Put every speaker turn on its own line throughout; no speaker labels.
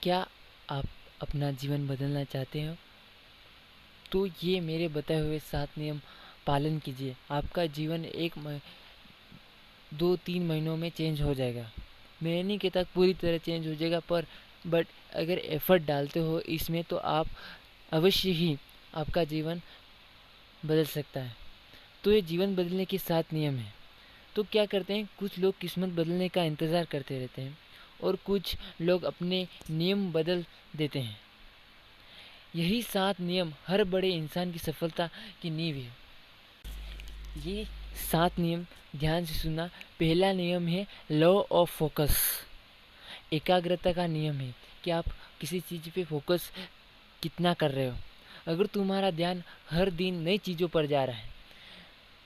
क्या आप अपना जीवन बदलना चाहते हो? तो ये मेरे बताए हुए 7 नियम पालन कीजिए। आपका जीवन 2-3 महीनों में चेंज हो जाएगा। मैं नहीं कहता पूरी तरह चेंज हो जाएगा, पर बट अगर एफ़र्ट डालते हो इसमें तो आप अवश्य ही आपका जीवन बदल सकता है। तो ये जीवन बदलने के 7 नियम हैं। तो क्या करते हैं, कुछ लोग किस्मत बदलने का इंतज़ार करते रहते हैं और कुछ लोग अपने नियम बदल देते हैं। यही 7 नियम हर बड़े इंसान की सफलता की नींव है। ये 7 नियम ध्यान से सुनना। पहला नियम है लॉ ऑफ फोकस। एकाग्रता का नियम है कि आप किसी चीज़ पे फोकस कितना कर रहे हो। अगर तुम्हारा ध्यान हर दिन नई चीज़ों पर जा रहा है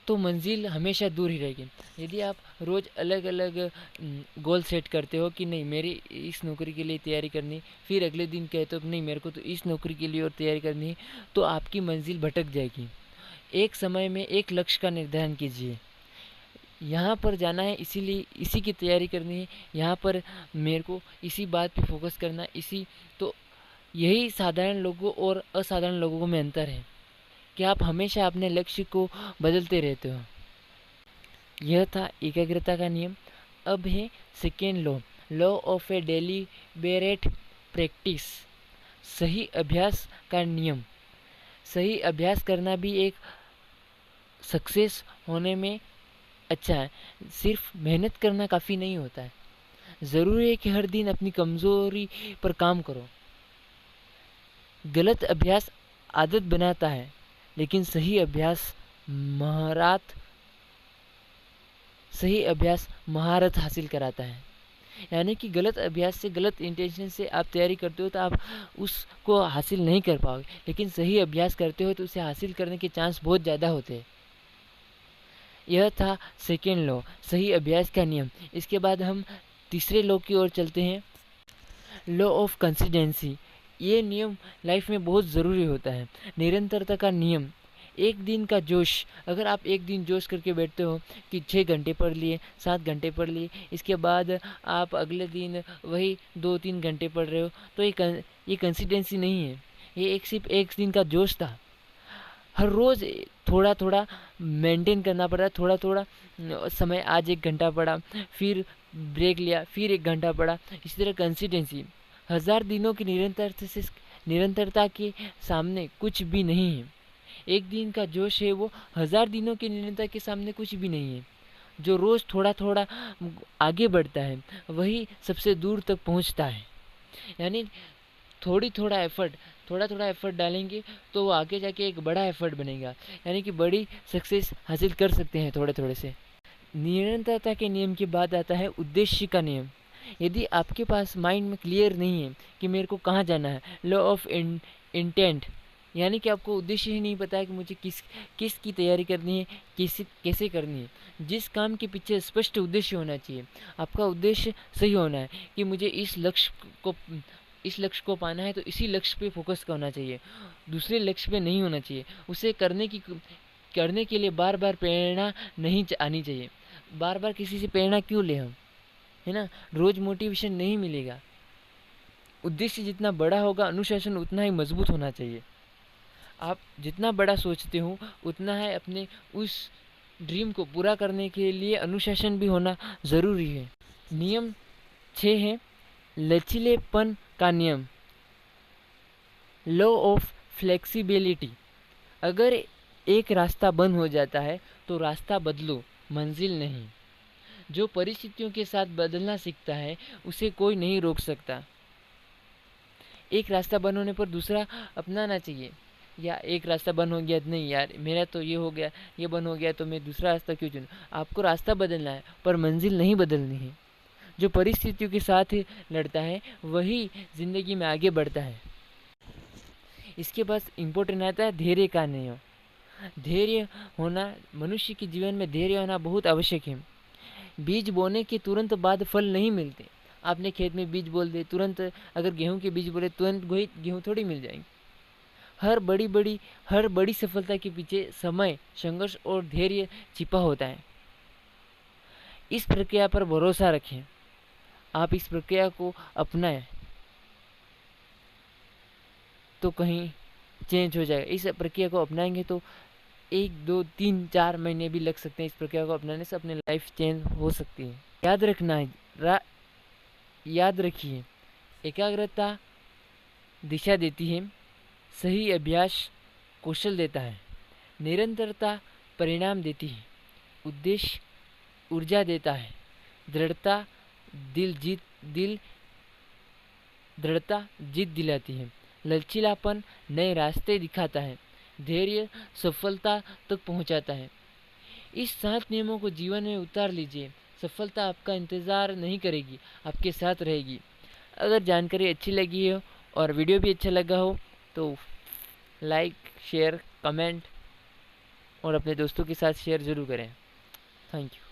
तो मंजिल हमेशा दूर ही रहेगी। यदि आप रोज़ अलग अलग गोल सेट करते हो कि नहीं मेरी इस नौकरी के लिए तैयारी करनी, फिर अगले दिन कहते हो कि नहीं मेरे को तो इस नौकरी के लिए और तैयारी करनी है, तो आपकी मंजिल भटक जाएगी। एक समय में एक लक्ष्य का निर्धारण कीजिए। यहाँ पर जाना है इसीलिए इसी की तैयारी करनी है, यहाँ पर मेरे को इसी बात पे फोकस करना है, इसी तो यही साधारण लोगों और असाधारण लोगों में अंतर है कि आप हमेशा अपने लक्ष्य को बदलते रहते हो। यह था एकाग्रता का नियम। अब है second law of A deliberate practice. सही अभ्यास का नियम। सही अभ्यास करना भी एक सक्सेस होने में अच्छा है। सिर्फ मेहनत करना काफ़ी नहीं होता है, ज़रूरी है कि हर दिन अपनी कमज़ोरी पर काम करो। गलत अभ्यास आदत बनाता है, लेकिन सही अभ्यास महारत हासिल कराता है। यानी कि गलत अभ्यास से, गलत इंटेंशन से आप तैयारी करते हो तो आप उसको हासिल नहीं कर पाओगे, लेकिन सही अभ्यास करते हो तो उसे हासिल करने के चांस बहुत ज़्यादा होते हैं। यह था सेकेंड लॉ, सही अभ्यास का नियम। इसके बाद हम तीसरे लॉ की ओर चलते हैं, लॉ ऑफ कंसिस्टेंसी। ये नियम लाइफ में बहुत ज़रूरी होता है। निरंतरता का नियम। एक दिन का जोश, अगर आप एक दिन जोश करके बैठते हो कि 6 घंटे पढ़ लिए, 7 घंटे पढ़ लिए, इसके बाद आप अगले दिन वही 2-3 घंटे पढ़ रहे हो, तो ये कंसिस्टेंसी नहीं है। ये सिर्फ एक दिन का जोश था। हर रोज़ थोड़ा थोड़ा मेंटेन करना पड़ा, थोड़ा थोड़ा समय। आज 1 घंटा पढ़ा, फिर ब्रेक लिया, फिर 1 घंटा पढ़ा। इसी तरह कंसिस्टेंसी 1000 दिनों की निरंतरता के सामने कुछ भी नहीं है। एक दिन का जोश है वो 1000 दिनों की निरंतरता के सामने कुछ भी नहीं है। जो रोज़ थोड़ा थोड़ा आगे बढ़ता है वही सबसे दूर तक पहुंचता है। यानी थोड़ा थोड़ा एफर्ट डालेंगे तो वो आगे जाके एक बड़ा एफर्ट बनेगा, यानी कि बड़ी सक्सेस हासिल कर सकते हैं थोड़े थोड़े से। निरंतरता के नियम की बात आता है उद्देश्य का नियम। यदि आपके पास माइंड में क्लियर नहीं है कि मेरे को कहाँ जाना है, लॉ ऑफ इंटेंट, यानी कि आपको उद्देश्य ही नहीं पता है कि मुझे किस की तैयारी करनी है, कैसे करनी है। जिस काम के पीछे स्पष्ट उद्देश्य होना चाहिए। आपका उद्देश्य सही होना है कि मुझे इस लक्ष्य को पाना है, तो इसी लक्ष्य पे फोकस करना चाहिए, दूसरे लक्ष्य पे नहीं होना चाहिए। उसे करने के लिए बार बार प्रेरणा नहीं आनी चाहिए। बार बार किसी से प्रेरणा क्यों ले हम, है ना। रोज मोटिवेशन नहीं मिलेगा। उद्देश्य जितना बड़ा होगा, अनुशासन उतना ही मजबूत होना चाहिए। आप जितना बड़ा सोचते हो उतना है अपने उस ड्रीम को पूरा करने के लिए अनुशासन भी होना ज़रूरी है। नियम 6 है लचीलेपन का नियम, लॉ ऑफ फ्लेक्सिबिलिटी। अगर एक रास्ता बंद हो जाता है तो रास्ता बदलो, मंजिल नहीं। जो परिस्थितियों के साथ बदलना सीखता है उसे कोई नहीं रोक सकता। एक रास्ता बंद होने पर दूसरा अपनाना चाहिए, या एक रास्ता बंद हो गया, नहीं यार मेरा तो ये हो गया, ये बंद हो गया, तो मैं दूसरा रास्ता क्यों चुनूं। आपको रास्ता बदलना है पर मंजिल नहीं बदलनी है। जो परिस्थितियों के साथ लड़ता है वही जिंदगी में आगे बढ़ता है। इसके बाद इम्पोर्टेंट आता है धैर्य का नियम। धैर्य होना, मनुष्य के जीवन में धैर्य होना बहुत आवश्यक है। बीज बोने के तुरंत बाद फल नहीं मिलते। आपने खेत में बीज बोल दिए, तुरंत अगर गेहूं के बीज बोले तुरंत गेहूं थोड़ी मिल जाएंगे। हर बड़ी सफलता के पीछे समय, संघर्ष और धैर्य छिपा होता है। इस प्रक्रिया पर भरोसा रखें, आप इस प्रक्रिया को अपनाएं। तो कहीं चेंज हो जाएगा। इस प्रक्रिया को अपनाएंगे तो 1, 2, 3, 4 महीने भी लग सकते हैं। इस प्रक्रिया को अपनाने से अपनी लाइफ चेंज हो सकती है। याद रखना है, याद रखिए, एकाग्रता दिशा देती है, सही अभ्यास कौशल देता है, निरंतरता परिणाम देती है, उद्देश्य ऊर्जा देता है, दृढ़ता दिल दृढ़ता जीत दिलाती है, लचीलापन नए रास्ते दिखाता है, धैर्य सफलता तक पहुंचाता है। इस 7 नियमों को जीवन में उतार लीजिए, सफलता आपका इंतज़ार नहीं करेगी, आपके साथ रहेगी। अगर जानकारी अच्छी लगी हो और वीडियो भी अच्छा लगा हो तो लाइक, शेयर, कमेंट और अपने दोस्तों के साथ शेयर ज़रूर करें। Thank you.